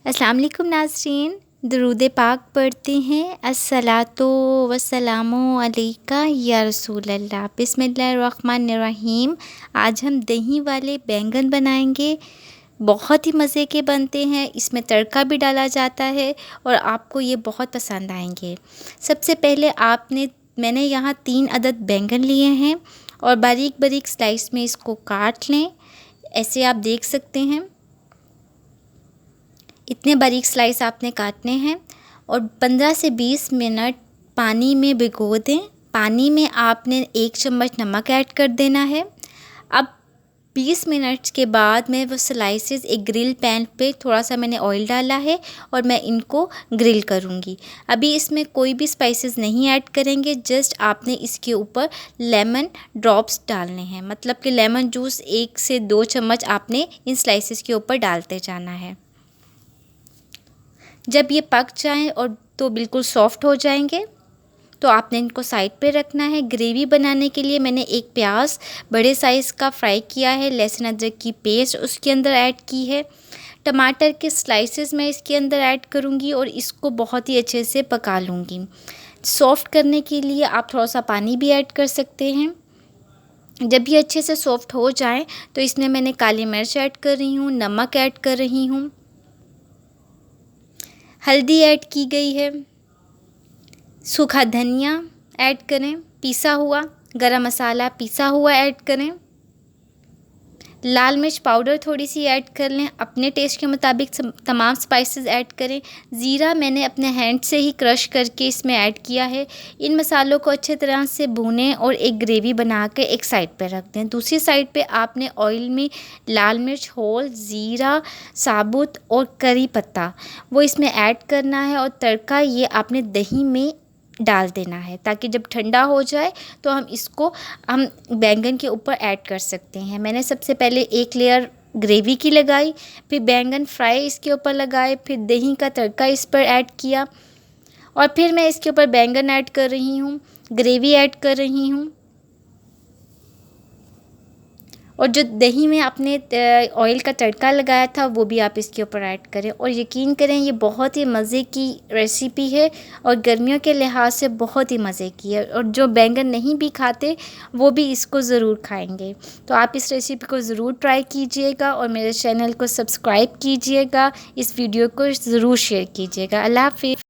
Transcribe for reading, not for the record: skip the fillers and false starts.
अस्सलाम वालेकुम नाज़रीन, दुरूद पाक पढ़ते हैं। अस्सलातु वस्सलामु अलैका या रसूल अल्लाह। बिस्मिल्लाहिर्रहमानिर्रहीम। आज हम दही वाले बैंगन बनाएंगे। बहुत ही मज़े के बनते हैं, इसमें तड़का भी डाला जाता है और आपको ये बहुत पसंद आएंगे। सबसे पहले मैंने यहाँ 3 अदद बैंगन लिए हैं और बारीक बारीक स्लाइस में इसको काट लें। ऐसे आप देख सकते हैं, इतने बारीक स्लाइस आपने काटने हैं और 15 से 20 मिनट पानी में भिगो दें। पानी में आपने 1 चम्मच नमक ऐड कर देना है। अब 20 मिनट के बाद मैं वो स्लाइसेस एक ग्रिल पैन पे थोड़ा सा मैंने ऑयल डाला है और मैं इनको ग्रिल करूँगी। अभी इसमें कोई भी स्पाइसेस नहीं ऐड करेंगे, जस्ट आपने इसके ऊपर लेमन ड्रॉप्स डालने हैं, मतलब कि लेमन जूस 1 से 2 चम्मच आपने इन स्लाइसेस के ऊपर डालते जाना है। जब ये पक जाएं और तो बिल्कुल सॉफ्ट हो जाएंगे तो आपने इनको साइड पे रखना है। ग्रेवी बनाने के लिए मैंने एक प्याज बड़े साइज़ का फ्राई किया है, लहसुन अदरक की पेस्ट उसके अंदर ऐड की है, टमाटर के स्लाइसेस मैं इसके अंदर ऐड करूँगी और इसको बहुत ही अच्छे से पका लूँगी। सॉफ्ट करने के लिए आप थोड़ा सा पानी भी ऐड कर सकते हैं। जब ये अच्छे से सॉफ्ट हो जाए तो इसमें मैंने काली मिर्च ऐड कर रही हूँ, नमक ऐड कर रही हूँ, हल्दी ऐड की गई है, सूखा धनिया ऐड करें, पिसा हुआ गरम मसाला पिसा हुआ ऐड करें, लाल मिर्च पाउडर थोड़ी सी ऐड कर लें, अपने टेस्ट के मुताबिक तमाम स्पाइसेस ऐड करें। ज़ीरा मैंने अपने हैंड से ही क्रश करके इसमें ऐड किया है। इन मसालों को अच्छे तरह से भूनें और एक ग्रेवी बना के एक साइड पे रख दें। दूसरी साइड पे आपने ऑयल में लाल मिर्च होल, ज़ीरा साबुत और करी पत्ता वो इसमें ऐड करना है और तड़का ये आपने दही में डाल देना है ताकि जब ठंडा हो जाए तो हम बैंगन के ऊपर ऐड कर सकते हैं। मैंने सबसे पहले एक लेयर ग्रेवी की लगाई, फिर बैंगन फ्राई इसके ऊपर लगाए, फिर दही का तड़का इस पर ऐड किया और फिर मैं इसके ऊपर बैंगन ऐड कर रही हूँ, ग्रेवी ऐड कर रही हूँ और जो दही में आपने ऑयल का तड़का लगाया था वो भी आप इसके ऊपर ऐड करें। और यकीन करें ये बहुत ही मज़े की रेसिपी है और गर्मियों के लिहाज से बहुत ही मज़े की है और जो बैंगन नहीं भी खाते वो भी इसको ज़रूर खाएंगे। तो आप इस रेसिपी को ज़रूर ट्राई कीजिएगा और मेरे चैनल को सब्सक्राइब कीजिएगा। इस वीडियो को ज़रूर शेयर कीजिएगा। अल्लाह हाफ़िज़।